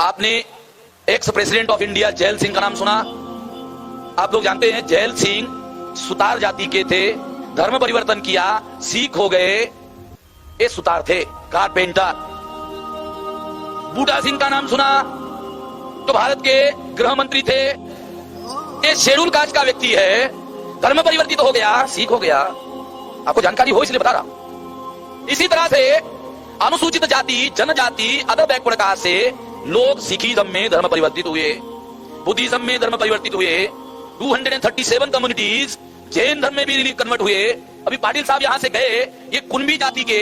आपने ex president of India gel Singh का नाम सुना? आप लोग जानते हैं जैल सिंह सुतार जाति के थे, धर्म परिवर्तन किया, सिख हो गए। ये सुतार थे, कारपेंटर। बूटा सिंह का नाम सुना? तो भारत के गृह मंत्री थे। ये शेड्यूल कास्ट का व्यक्ति है, धर्म परिवर्तित हो गया, सिख हो गया। आपको जानकारी हो इसलिए बता रहा हूं। इसी तरह से अनुसूचित जाति, जनजाति, अदर बैकवर्ड कास्ट से लोग सिखिज्म में धर्म परिवर्तित हुए, बुद्धिज्म में धर्म परिवर्तित हुए। 237 कम्युनिटीज जैन धर्म में भी कन्वर्ट हुए। अभी पाटिल साहब यहां से गए, ये कुणबी जाति के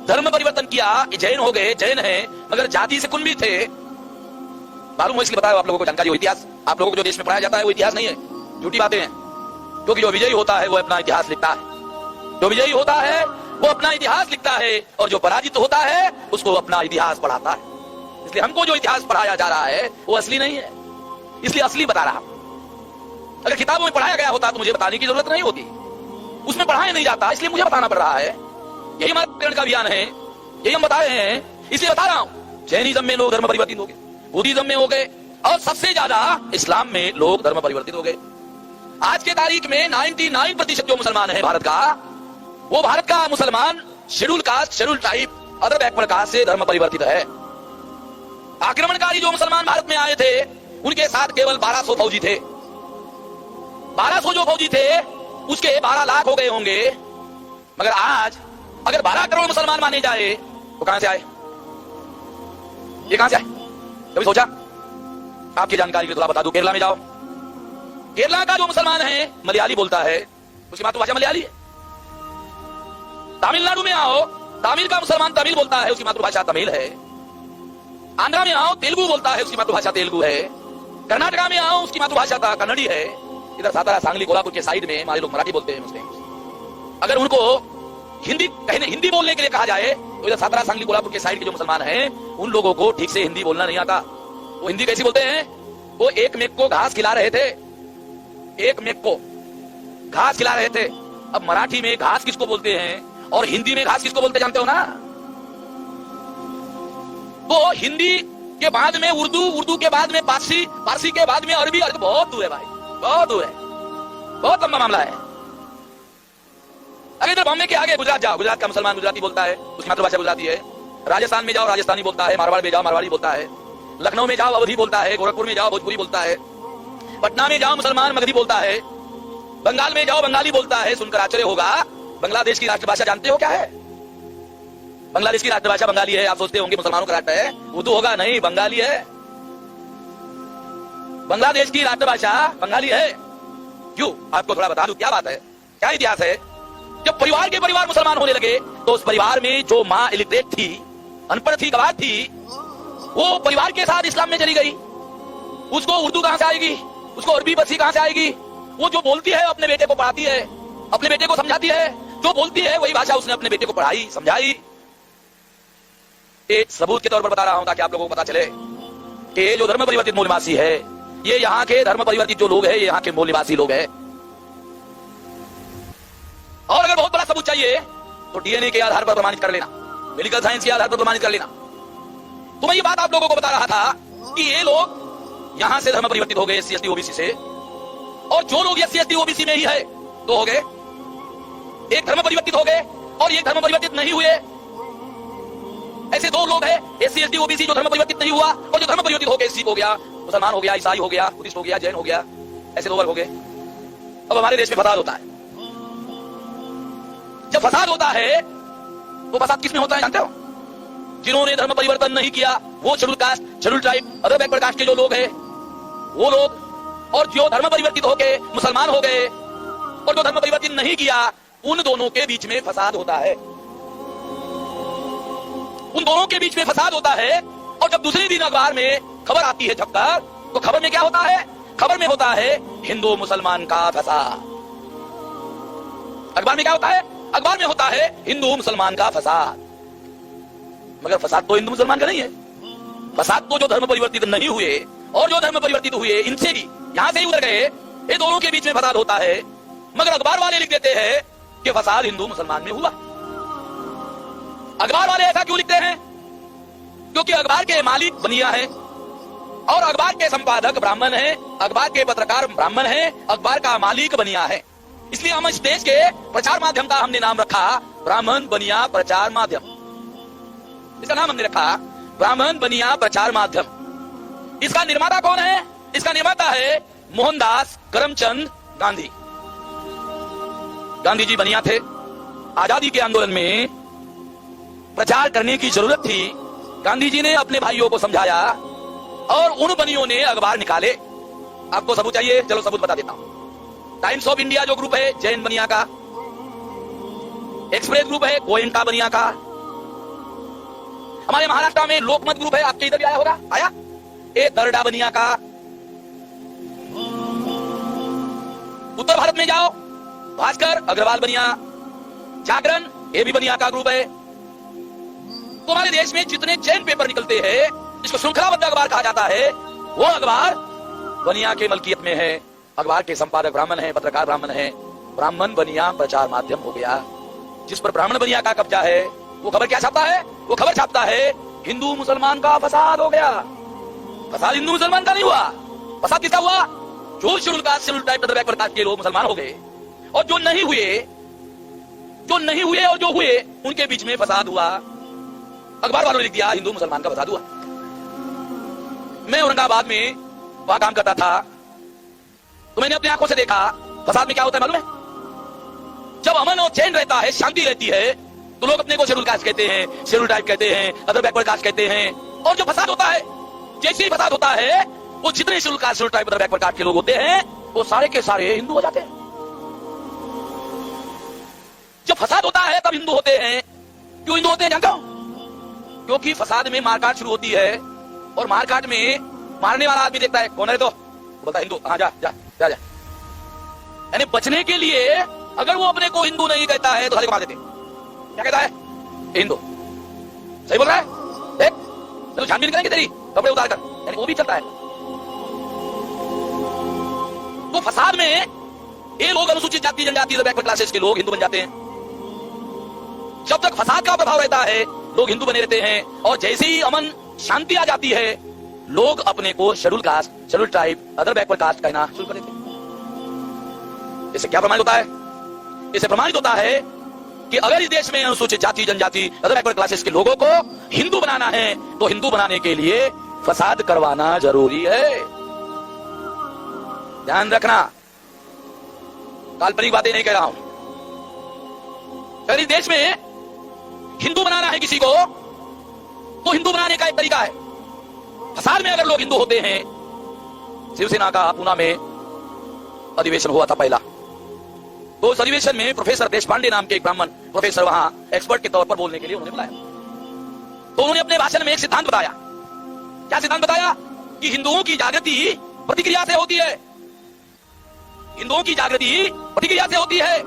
धर्म परिवर्तन किया, जैन हो गए, जैन है मगर जाति से कुणबी थे। मालूम हो इसलिए बताया आप लोगों को जानकारी हो। इतिहास आप लोगों को जो देश में पढ़ाया जाता है वो इतिहास नहीं है, झूठी बातें हैं। क्योंकि जो विजयी होता है वो अपना इतिहास लिखता है, जो विजयी होता है वो अपना इतिहास लिखता है, और जो पराजित होता है उसको अपना इतिहास पढ़ाता है। इसलिए हमको जो इतिहास पढ़ाया जा रहा है वो असली नहीं है, इसलिए असली बता रहा। अगर किताबों में पढ़ाया गया होता तो मुझे बताने की जरूरत नहीं होती, उसमें पढ़ाया नहीं जाता इसलिए मुझे बताना पड़ रहा है। यही हमारा प्रेरणा का अभियान है, यही हम बता रहे हैं, इसलिए बता रहा हूं। जैनिज्म में लोग धर्म परिवर्तित हो गए, बुद्धिज्म में हो गए, और सबसे ज्यादा इस्लाम में लोग धर्म परिवर्तित हो गए। आज के तारीख में 99% जो मुसलमान है भारत का, वो भारत का मुसलमान schedule caste, schedule tribe, other backward caste से धर्म परिवर्तित है। आक्रमणकारी जो मुसलमान भारत में आए थे उनके साथ केवल 1200 फौजी थे। 1200 जो फौजी थे उसके 12 लाख हो गए होंगे। मगर आज अगर 12 करोड़ मुसलमान माने जाए तो कहां से आए? ये कहां से आए? कभी सोचा? आपकी जानकारी के लिए थोड़ा बता दूं। केरला में जाओ, केरला का जो मुसलमान है मलयाली बोलता है, उसकी मातृभाषा मलयाली है। तमिलनाडु में आओ, तमिल का मुसलमान तमिल बोलता है, उसकी मातृभाषा तमिल है। आंध्रा में आओ, तेलुगु बोलता है, उसकी मातृभाषा तेलुगु है। कर्नाटका में आओ, उसकी मातृभाषा कन्नड़ी है। इधर सातारा, सांगली, कोल्हापुर के साइड में हमारे लोग मराठी बोलते हैं मुस्लिम। अगर उनको हिंदी बोलने के लिए कहा जाए तो इधर सातारा, सांगली, कोल्हापुर के साइड के जो मुसलमान हैं उन लोगों को ठीक से हिंदी बोलना नहीं आता। वो हिंदी कैसी बोलते हैं? वो एक मेक को घास खिला रहे थे, एक मेक को घास खिला रहे थे। अब मराठी में घास किसको बोलते हैं और हिंदी में घास किसको बोलते जानते हो ना? वो हिंदी के बाद में उर्दू, उर्दू के बाद में पारसी, पारसी के बाद में अरबी। अरे बहुत दूर है भाई, बहुत दूर है, बहुत लंबा मामला है। अगर इधर बॉम्बे के आगे गुजरात जाओ, गुजरात का मुसलमान गुजराती बोलता है, उसकी मातृभाषा गुजराती है। राजस्थान में जाओ, राजस्थानी बोलता है। मारवाड़ में जाओ, मारवाड़ी बोलता है। लखनऊ में जाओ, अवधी बोलता है। गोरखपुर में जाओ, भोजपुरी बोलता है। पटना में जाओ, मुसलमान मगधी बोलता है। बंगाल में जाओ, बंगाली बोलता है। सुनकर आश्चर्य होगा, बांग्लादेश की राष्ट्रभाषा जानते हो क्या है? बांग्लादेश की राष्ट्रभाषा बंगाली है। आप सोचते होंगे मुसलमानों का राष्ट्र है, उर्दू होगा, नहीं, बंगाली है। बांग्लादेश की राष्ट्रभाषा बंगाली है। क्यों? आपको थोड़ा बता दूं क्या बात है, क्या इतिहास है। जब परिवार के परिवार मुसलमान होने लगे तो उस परिवार में जो माँ इलिटरेट थी, अनपढ़ थी, गवार थी, वो परिवार के साथ इस्लाम में चली गई। उसको उर्दू कहां से आएगी, उसको अरबी बसी कहां से आएगी? वो जो बोलती है अपने बेटे को पढ़ाती है, अपने बेटे को समझाती है। जो बोलती है वही भाषा उसने अपने बेटे को पढ़ाई, समझाई। एक सबूत के तौर पर बता रहा हूं ताकि आप लोगों को पता चले कि जो धर्म परिवर्तित मूल निवासी है, ये यहाँ के धर्म परिवर्तित जो लोग हैं, ये यहाँ के मूल निवासी लोग हैं। और अगर बहुत बड़ा सबूत चाहिए तो डीएनए के आधार पर प्रमाणित कर लेना, मेडिकल साइंस के आधार पर प्रमाणित कर लेना। तो मैं ये बात आप लोगों को बता रहा था कि ये लोग यहां से धर्म परिवर्तित हो गए, एससी एसटी ओबीसी से। और जो लोग एससी एसटी ओबीसी में ही है तो हो गए, एक धर्म परिवर्तित हो गए और एक धर्म परिवर्तित नहीं हुए। ऐसे दो लोग हैं, एससी एसटी ओबीसी, जो धर्म परिवर्तित नहीं हुआ और जो धर्म परिवर्तित हो गए, सिख हो गया, मुसलमान हो गया, ईसाई हो गया, बुद्धिस्ट हो गया, जैन हो गया। ऐसे दो वर्ग हो गए। अब हमारे देश में फसाद होता है। जब फसाद होता है तो फसाद किसमें होता है जानते हो? जिन्होंने धर्म परिवर्तन नहीं किया, वो schedule caste, schedule tribe, other backward caste के जो लोग हैं वो लोग, और जो धर्म परिवर्तित होके मुसलमान हो गए और जो धर्म परिवर्तन नहीं किया, उन दोनों के बीच में फसाद होता है। उन दोनों के बीच में फसाद होता है। और जब दूसरे दिन अखबार में खबर आती है छपकर, तो खबर में क्या होता है? खबर में होता है हिंदू मुसलमान का फसाद। अखबार में क्या होता है? अखबार में होता है हिंदू मुसलमान का फसाद। मगर फसाद तो हिंदू मुसलमान का नहीं है। फसाद तो जो धर्म परिवर्तित नहीं हुए और जो धर्म परिवर्तित हुए, इनसे भी यहां से ही उधर गए, ये दोनों के बीच में फसाद होता है। मगर अखबार वाले लिख देते हैं कि फसाद हिंदू मुसलमान में हुआ। अखबार वाले ऐसा क्यों लिखते हैं? क्योंकि अखबार के मालिक बनिया है, और अखबार के संपादक ब्राह्मण हैं, अखबार के पत्रकार ब्राह्मण हैं, अखबार का मालिक बनिया है। इसलिए हम इस देश के प्रचार माध्यम का हमने नाम रखा ब्राह्मण बनिया प्रचार माध्यम। इसका नाम हमने रखा ब्राह्मण बनिया प्रचार माध्यम। इसका निर्माता कौन है? इसका निर्माता है मोहनदास करमचंद गांधी। गांधी जी बनिया थे। आजादी के आंदोलन में प्रचार करने की जरूरत थी। गांधी जी ने अपने भाइयों को समझाया और उन बनियों ने अखबार निकाले। आपको सबूत चाहिए? चलो सबूत बता देता हूं। टाइम्स ऑफ इंडिया जो ग्रुप है जैन बनिया का, एक्सप्रेस ग्रुप है गोयनका बनिया का। हमारे महाराष्ट्र में लोकमत ग्रुप है, आपके इधर भी आया होगा, आया, ए दरडा बनिया का। उत्तर भारत में जाओ, भास्कर अग्रवाल बनिया, जागरण ये भी बनिया का ग्रुप है। तो हमारे देश में जितने जैन पेपर निकलते हैं, जिसको श्रृंखलाबद्ध अखबार कहा जाता है, वो अखबार बनिया के मलकियत में है। अखबार के संपादक ब्राह्मण है, पत्रकार ब्राह्मण है। ब्राह्मण बनिया प्रचार माध्यम हो गया। जिस पर ब्राह्मण बनिया का कब्जा है, वो खबर क्या छापता है? वो खबर छापता है हिंदू मुसलमान का फसाद हो गया। फसाद हिंदू मुसलमान का नहीं हुआ। फसाद किसका हुआ? जो schedule caste, schedule tribe, other backward caste के लोग मुसलमान हो गए, और जो नहीं हुए और जो हुए उनके बीच में फसाद हुआ। अखबार वालों ने लिख दिया हिंदू मुसलमान का फसाद हुआ। मैं औरंगाबाद में वहां काम करता था, तो मैंने अपनी आंखों से देखा फसाद में क्या होता है मालूम है? जब अमन और चैन रहता है, शांति रहती है, तो लोग अपने को शेड्यूल कास्ट कहते हैं, शेड्यूल ट्राइब कहते हैं, अदर बैकवर्ड कास्ट कहते हैं। और जो फसाद होता है, जैसे ही फसाद होता है, वो जितने schedule caste, schedule tribe, other backward caste के लोग होते हैं, वो सारे के सारे हिंदू हो जाते हैं। जब फसाद होता है तब हिंदू होते हैं। क्यों हिंदू होते हैं जानते हो? क्योंकि फसाद में मारकाट शुरू होती है, और मारकाट में मारने वाला आदमी देखता है कौन है, तो बोलता है हिंदू, हाँ जा जा जा जा। यानी बचने के लिए अगर वो अपने को हिंदू नहीं कहता है तो साले को मार देते। क्या कहता है? हिंदू। सही बोल रहा है? देख, तो छानबीन करेंगे तेरी, कपड़े उतार कर, यानी वो भी चलता है। तो फसाद में ये लोग अनुसूचित जाति जनजाति बैकवर्ड क्लासेस के लोग हिंदू बन जाते हैं। जब तक फसाद का प्रभाव रहता है, लोग हिंदू बने रहते हैं, और जैसे ही अमन शांति आ जाती है, लोग अपने को schedule caste, schedule tribe, other backward caste कहना शुरू कर देते हैं। इससे क्या प्रमाणित होता है? इससे प्रमाणित होता है कि अगर इस देश में अनुसूचित जाति जनजाति, अदर बैकवर्ड क्लासेस के लोगों को हिंदू बनाना है, तो हिंदू बनाने के लिए फसाद करवाना जरूरी है। ध्यान रखना, काल्पनिक बातें नहीं कह रहा हूं। अगर इस देश में हिंदू बनाना है किसी को, तो हिंदू बनाने का एक तरीका है। फसाद में अगर लोग हिंदू होते हैं, शिवसेना का पूना में अधिवेशन हुआ था पहला, तो उस अधिवेशन में प्रोफेसर देशपांडे नाम के एक ब्राह्मण प्रोफेसर वहां एक्सपर्ट के तौर पर बोलने के लिए उन्होंने बुलाया। तो उन्होंने अपने भाषण में एक सिद्धांत बताया। क्या सिद्धांत बताया? कि हिंदुओं की जागृति प्रतिक्रिया से होती है। हिंदुओं की जागृति प्रतिक्रिया से होती है।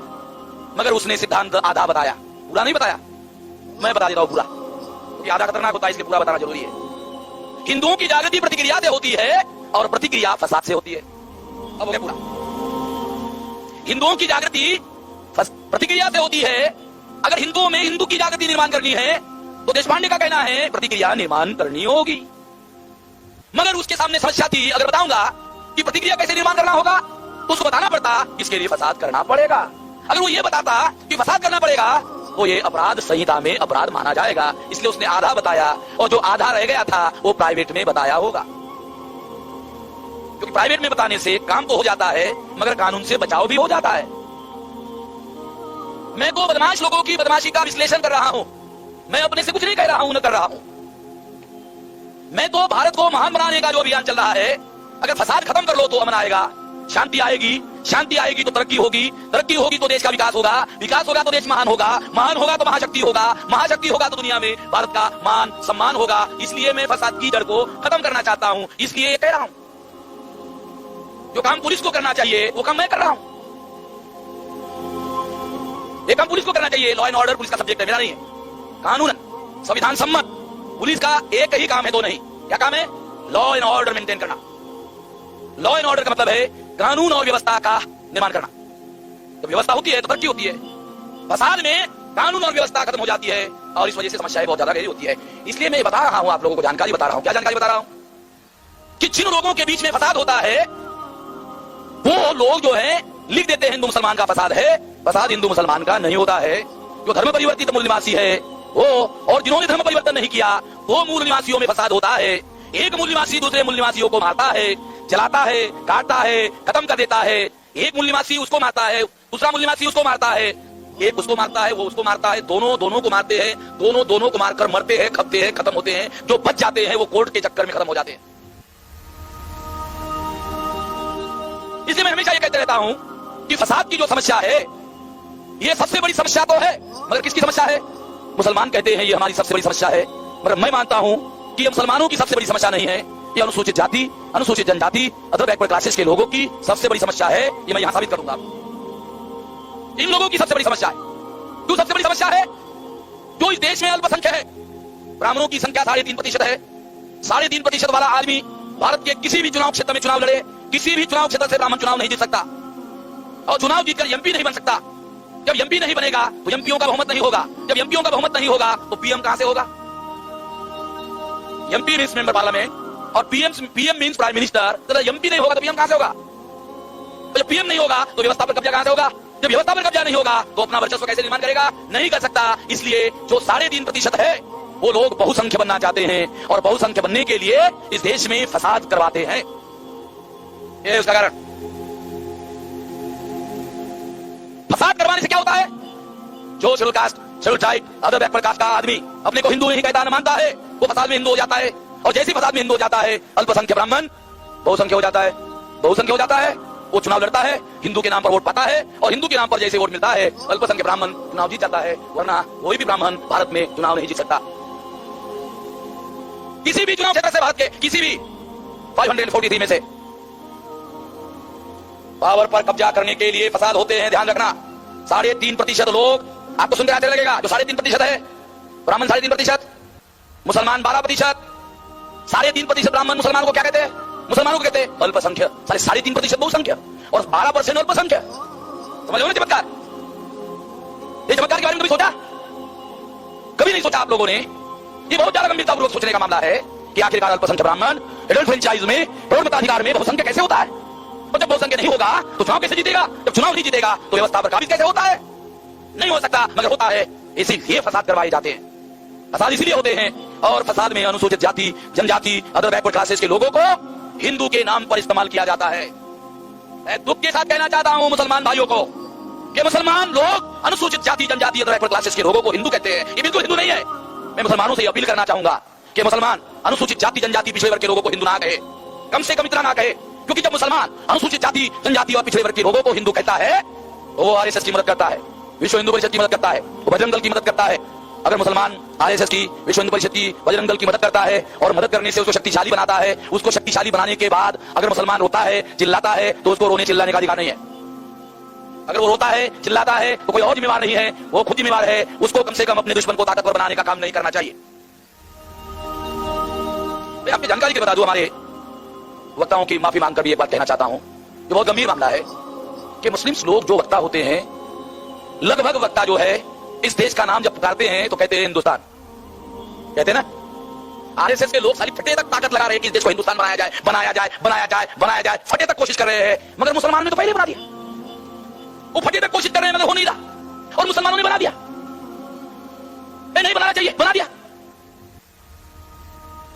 मगर उसने सिद्धांत आधा बताया, पूरा नहीं बताया। मैं बता देता हूं पूरा, क्योंकि आधा खतरनाक होता है, इसलिए पूरा बताना जरूरी है। हिंदुओं की जागृति प्रतिक्रिया से होती है, और प्रतिक्रिया फसाद से होती है। अब हो गया पूरा। हिंदुओं की जागृति प्रतिक्रिया से होती है। अगर हिंदुओं में हिंदू की जागृति निर्माण करनी है, तो देशपांडे का कहना है प्रतिक्रिया निर्माण करनी होगी। मगर उसके सामने समस्या थी, अगर बताऊंगा कि प्रतिक्रिया कैसे निर्माण करना होगा, तो उसको बताना पड़ता इसके लिए फसाद करना पड़ेगा। अगर वो ये बताता कि फसाद करना पड़ेगा, तो ये अपराध संहिता में अपराध माना जाएगा। इसलिए उसने आधा बताया, और जो आधा रह गया था वो प्राइवेट में बताया होगा। क्योंकि प्राइवेट में बताने से काम तो हो जाता है, मगर कानून से बचाव भी हो जाता है। मैं तो बदमाश लोगों की बदमाशी का विश्लेषण कर रहा हूं। मैं अपने से कुछ नहीं कह रहा हूं, न कर रहा हूं। मैं तो भारत को महान बनाने का जो अभियान चल रहा है, अगर फसाद खत्म कर लो तो अमन आएगा, शांति आएगी, शांति आएगी तो तरक्की होगी, तरक्की होगी तो देश का विकास होगा, विकास होगा तो देश महान होगा, महान होगा तो महाशक्ति होगा, महाशक्ति होगा तो दुनिया में भारत का मान सम्मान होगा। इसलिए मैं फसाद की जड़ को खत्म करना चाहता हूं। इसलिए ये कह रहा हूं, जो काम पुलिस को करना चाहिए वो काम मैं कर रहा हूं। ये काम पुलिस को करना चाहिए। लॉ एंड ऑर्डर पुलिस का सब्जेक्ट है, मेरा नहीं है। कानून संविधान सम्मत पुलिस का एक ही काम है, दो नहीं। क्या काम है? लॉ एंड ऑर्डर मेंटेन करना। लॉ एंड ऑर्डर का मतलब है कानून और व्यवस्था का निर्माण करना। तो व्यवस्था होती है तो तरक्की होती है। फसाद में कानून और व्यवस्था खत्म हो जाती है, और इस वजह से समस्याएं बहुत ज्यादा गहरी होती है। इसलिए मैं बता रहा हूं, आप लोगों को जानकारी बता रहा हूं। क्या जानकारी बता रहा हूं? कि जिन लोगों के बीच में फसाद होता है वो लोग जो है लिख देते हैं हिंदू मुसलमान का फसाद है। फसाद हिंदू मुसलमान का नहीं होता है। जो धर्म परिवर्तित मूल निवासी है वो, और जिन्होंने धर्म परिवर्तन नहीं किया वो मूल निवासियों में फसाद होता है। एक मूल निवासी दूसरे मूल निवासियों को मारता है, जलाता है, काटता है, खत्म कर देता है। एक मूल निवासी उसको मारता है, दूसरा मूल निवासी उसको मारता है, एक उसको मारता है, वो उसको मारता है, दोनों को मारते हैं, दोनों को मारकर मरते हैं, खपते हैं, खत्म होते हैं। जो बच जाते हैं वो कोर्ट के चक्कर में खत्म हो जाते हैं। इसलिए मैं हमेशा ये कहते रहता हूं कि फसाद की जो समस्या है ये सबसे बड़ी समस्या तो है, मगर किसकी समस्या है? मुसलमान कहते हैं ये हमारी सबसे बड़ी समस्या है, मगर मैं मानता हूं कि ये मुसलमानों की सबसे बड़ी समस्या नहीं है। ये अनुसूचित जाति, अनुसूचित जनजाति, अदर बैकवर्ड क्लासेस के लोगों की सबसे बड़ी समस्या है। ये मैं यहां साबित करूंगा। इन लोगों की सबसे बड़ी समस्या है। क्यों सबसे बड़ी समस्या है? जो इस देश में अल्पसंख्यक है, ब्राह्मणों की संख्या 3.5% है। 3.5% वाला आदमी भारत के किसी भी चुनाव क्षेत्र में चुनाव लड़े, किसी भी चुनाव क्षेत्र से ब्राह्मण चुनाव नहीं जीत सकता और चुनाव जीतकर एमपी नहीं बन सकता। जब एमपी नहीं बनेगा तो एमपीओ का बहुमत नहीं होगा। जब एमपीओ का बहुमत नहीं होगा तो पीएम कहां से होगा? एमपी मींस मेंबर पार्लियामेंट और पीएम मींस प्राइम मिनिस्टर। तो एमपी नहीं होगा तो पीएम कहां से होगा? तो जब पीएम नहीं होगा तो व्यवस्था पर कब्जा कहां से होगा? जब व्यवस्था पर कब्जा नहीं होगा तो अपना वर्चस्व कैसे निर्माण करेगा? नहीं कर सकता। इसलिए जो 3.5% है वो लोग बहुसंख्य बनना चाहते हैं और बहुसंख्य बनने के लिए इस देश में फसाद करवाते हैं। ये उसका कारण। फसाद करवाने से क्या होता है? जो schedule caste, schedule tribe, other backward caste का आदमी अपने को हिंदू नहीं कहता, न मानता है, वो फसाद में हिंदू हो जाता है। और जैसे फसाद में हिंदू हो जाता है, अल्पसंख्यक ब्राह्मण बहुसंख्य हो जाता है। बहुसंख्य हो जाता है, वो चुनाव लड़ता है, हिंदू के नाम पर वोट पाता है और हिंदू के नाम पर जैसे वोट मिलता है अल्पसंख्यक ब्राह्मण चुनाव जीत जाता है। वरना कोई भी ब्राह्मण भारत में चुनाव नहीं जीत सकता। किसी भी चुनाव क्षेत्र से, भारत के किसी भी 543 में से पावर पर कब्जा करने के लिए फसाद होते हैं। ध्यान रखना, 3.5% लोग, आपको सुनकर अच्छा लगेगा, जो 3.5% है, ब्राह्मण 3.5%, मुसलमान 12%। 3.5% ब्राह्मण मुसलमानों को क्या कहते हैं? मुसलमानों को कहते हैं अल्पसंख्यक। 3.5% बहुसंख्यक और 12% अल्पसंख्यक। समझ लो ना चमत्कार? ये चमत्कार के बारे में कभी सोचा? कभी नहीं सोचा आप लोगों ने? ये बहुत ज्यादा गंभीरतापूर्वक सोचने का मामला है कि आखिरकार अल्पसंख्यक ब्राह्मण एडल्ट फ्रेंचाइज में प्रौढ़ मताधिकार में बहुसंख्यक कैसे होता है? और जब बहुसंख्यक नहीं होगा तो चुनाव कैसे जीतेगा? जब चुनाव नहीं जीतेगा तो व्यवस्था पर काबिज कैसे होता है? नहीं हो सकता, मगर होता है। इसीलिए फसाद करवाए जाते हैं। फसाद इसलिए होते हैं और फसाद में अनुसूचित जाति, जनजाति, अदर बैकवर्ड क्लासेस के लोगों को हिंदू के नाम पर इस्तेमाल किया जाता है। मैं दुख के साथ कहना चाहता हूं मुसलमान भाइयों को कि मुसलमान लोग अनुसूचित जाति, जनजाति, अदर बैकवर्ड क्लासेस के लोगों को हिंदू कहते हैं। ये बिल्कुल हिंदू नहीं है। मैं मुसलमानों से अपील करना चाहूंगा कि मुसलमान अनुसूचित जाति, जनजाति, पिछड़े वर्ग के लोगों को हिंदू ना कहे, कम से कम इतना ना कहे। क्योंकि जब मुसलमान अनुसूचित जाति, जनजाति और पिछड़े वर्ग के लोगों को हिंदू कहता है तो वो आरएसएस की मदद करता है, विश्व हिंदू परिषद की मदद करता है, वो बजरंग दल की मदद करता है। अगर मुसलमान आरएसएस की, विश्व हिंदू परिषद की, बजरंग दल की मदद करता है और मदद करने से उसको शक्तिशाली बनाता है, उसको शक्तिशाली बनाने के बाद अगर मुसलमान रोता है, चिल्लाता है, तो उसको रोने चिल्लाने का अधिकार नहीं है। अगर वो रोता है, चिल्लाता है तो कोई और जिम्मेवार नहीं है, वो खुद जिम्मेवार है। उसको कम से कम अपने दुश्मन को ताकतवर बनाने का काम नहीं करना चाहिए। मैं आपकी जानकारी के बता दूं, हमारे वक्ताओं की माफी मांगकर भी एक बात कहना चाहता हूं। ये बहुत गंभीर मामला है कि मुस्लिम लोग जो वक्ता होते हैं, लगभग वक्ता जो है इस देश का नाम जब पुकारते हैं तो कहते हैं हिंदुस्तान, कहते हैं ना। आरएसएस के लोग सारी फटे तक ताकत लगा रहे हैं कि इस देश को हिंदुस्तान बनाया जाए, बनाया जाए, बनाया जाए, बनाया जाए, फटे तक कोशिश कर रहे हैं। मगर मुसलमान ने तो पहले बना दिया। वो फटे तक कोशिश कर रहे हैं मगर हो नहीं रहा, और मुसलमानों ने बना दिया। नहीं बनाना चाहिए, बना दिया।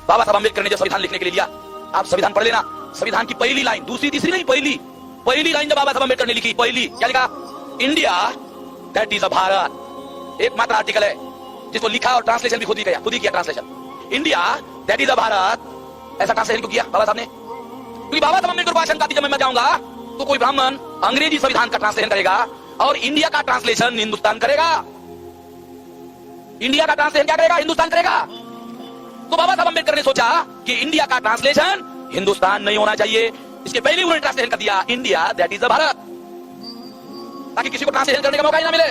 बाबा साहब अम्बेडकर ने जब संविधान लिखने के लिए लिया, आप संविधान पढ़ लेना, संविधान की पहली लाइन, दूसरी तीसरी नहीं, पहली लाइन जब बाबा साहब अम्बेडकर ने लिखी, पहली क्या लिखा? India that is a Bharat. एकमात्र आर्टिकल है जिसको लिखा और ट्रांसलेशन भी खुद ही किया translation. India that is a Bharat, ऐसा ट्रांसलेशन क्यों किया बाबा साहब ने? क्योंकि बाबा साहब अम्बेडकर को आशंका थी जब मैं जाऊंगा तो कोई ब्राह्मण अंग्रेजी संविधान का ट्रांसलेशन करेगा और इंडिया का ट्रांसलेशन हिंदुस्तान करेगा। इंडिया का ट्रांसलेशन क्या करेगा? हिंदुस्तान करेगा। तो बाबा साहब अम्बेडकर ने सोचा कि इंडिया का ट्रांसलेशन हिंदुस्तान नहीं होना चाहिए, इसके पहले उन्होंने ट्रांसलेशन कर दिया India that is a Bharat, ताकि किसी को ट्रांसलेशन करने का मौका ही ना मिले।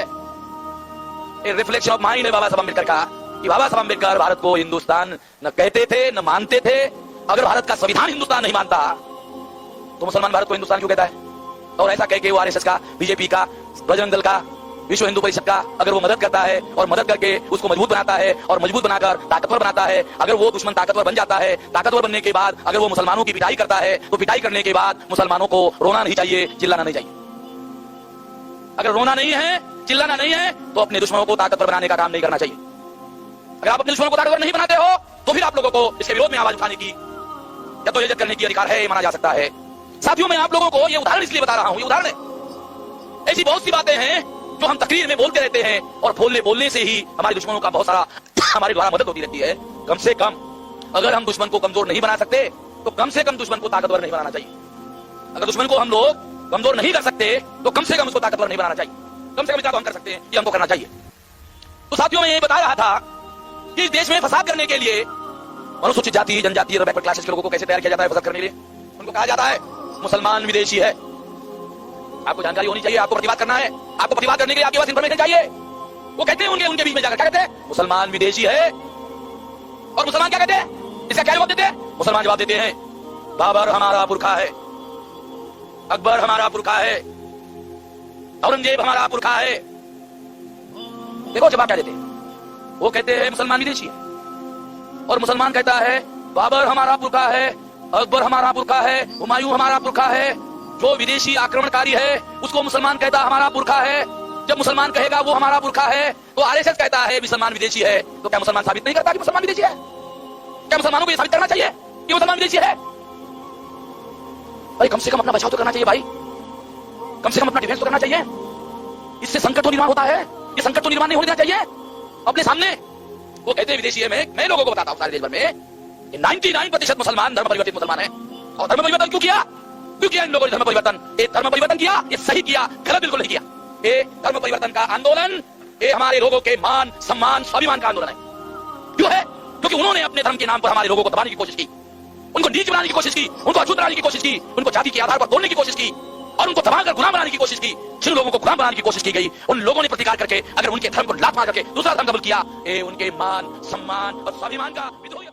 रिफ्लेक्शन ऑफ माइंड है बाबा साहब अम्बेडकर का, कि बाबा साहब अम्बेडकर भारत को हिंदुस्तान न कहते थे न मानते थे। अगर भारत का संविधान हिंदुस्तान नहीं मानता तो मुसलमान भारत को हिंदुस्तान क्यों कहता है? और ऐसा कह के वो आरएसएस का, बीजेपी का, बजरंग दल का, विश्व हिंदू परिषद का अगर वो मदद करता है और मदद करके उसको मजबूत बनाता है और मजबूत बनाकर ताकतवर बनाता है, अगर वो दुश्मन ताकतवर बन जाता है, ताकतवर बनने के बाद अगर वो मुसलमानों की पिटाई करता है, तो पिटाई करने के बाद मुसलमानों को रोना नहीं चाहिए, चिल्लाना नहीं चाहिए। अगर रोना नहीं है, चिल्लाना नहीं है, तो अपने दुश्मनों को ताकतवर बनाने का काम नहीं करना चाहिए। अगर आप अपने दुश्मनों को ताकतवर नहीं बनाते हो, तो फिर आप लोगों को इसके विरोध में आवाज उठाने की या तो इज्जत करने की अधिकार है, माना जा सकता है। साथियों, मैं आप लोगों को ये उदाहरण इसलिए बता रहा हूं, ये उदाहरण है। ऐसी बहुत सी बातें हैं जो हम तकरीर में बोलते रहते हैं और बोलने से ही हमारे दुश्मनों का बहुत सारा हमारे द्वारा मदद होती रहती है। कम से कम अगर हम दुश्मन को कमजोर नहीं बना सकते, तो कम से कम दुश्मन को ताकतवर नहीं बनाना चाहिए। अगर दुश्मन को हम लोग कमजोर नहीं कर सकते, तो कम से कम उसको ताकतवर नहीं बनाना चाहिए। कम से कम इतना तो हम कर सकते हैं, ये हमको करना चाहिए। तो साथियों, मैं ये बता रहा था कि इस देश में फसाद करने के लिए अनुसूचित जाति, जनजाति और बैकवर्ड क्लासेस के लोगों को कैसे तैयार किया जाता है फसाद करने के लिए? उनको कहा जाता है मुसलमान विदेशी है। आपको जानकारी होनी चाहिए, आपको प्रतिवाद करना है। आपको प्रतिवाद करने के लिए आपके पास इंफॉर्मेशन चाहिए। वो कहते हैं उनके बीच में जाकर क्या कहते हैं? मुसलमान विदेशी है। और मुसलमान क्या कहते हैं? इसका क्या जवाब देते हैं? मुसलमान जवाब देते हैं बाबर हमारा पुरखा है, अकबर हमारा पुरखा है, औरंगजेब हमारा पुरखा है। देखो जवाब क्या देते हैं। वो कहते हैं मुसलमान विदेशी है, और मुसलमान कहता है बाबर हमारा पुरखा है, अकबर हमारा पुरखा है, हुमायूं हमारा पुरखा है। जो विदेशी आक्रमणकारी है उसको मुसलमान कहता है हमारा पुरखा है। जब मुसलमान कहेगा वो हमारा पुरखा है, तो आरएसएस कहता है मुसलमान विदेशी है। तो क्या मुसलमान साबित नहीं करता कि मुसलमान विदेशी है? क्या मुसलमानों को ये साबित करना चाहिए कि मुसलमान विदेशी है? भाई कम से कम अपना बचाव तो करना चाहिए भाई, कम से कम अपना डिफेंस तो करना चाहिए। इससे संकट तो निर्माण होता है, ये संकट तो निर्माण नहीं होने देना चाहिए अपने सामने। वो कहते हैं विदेशी है। मैं लोगों को बताता हूं सारे देश भर में 99% मुसलमान धर्म परिवर्तित मुसलमान है। और धर्म परिवर्तन क्यों किया? क्योंकि इन लोगों ने धर्म परिवर्तन, ये धर्म परिवर्तन किया, ये सही किया, गलत बिल्कुल नहीं किया। ये धर्म परिवर्तन का आंदोलन, ये हमारे लोगों के मान, सम्मान, स्वाभिमान का आंदोलन है। क्यों है? क्योंकि उन्होंने अपने धर्म के नाम पर हमारे लोगों को दबाने की कोशिश की, उनको नीच बनाने की कोशिश की, उनको अछूत बनाने की कोशिश की, उनको जाति के आधार पर तोड़ने की कोशिश की, और उनको दबाकर गुलाम बनाने की कोशिश की। जिन लोगों को गुलाम बनाने की कोशिश की गई, उन लोगों ने प्रतिकार करके अगर उनके धर्म को लात मार करके दूसरा धर्म कबूल किया, ये उनके मान, सम्मान और स्वाभिमान का विद्रोही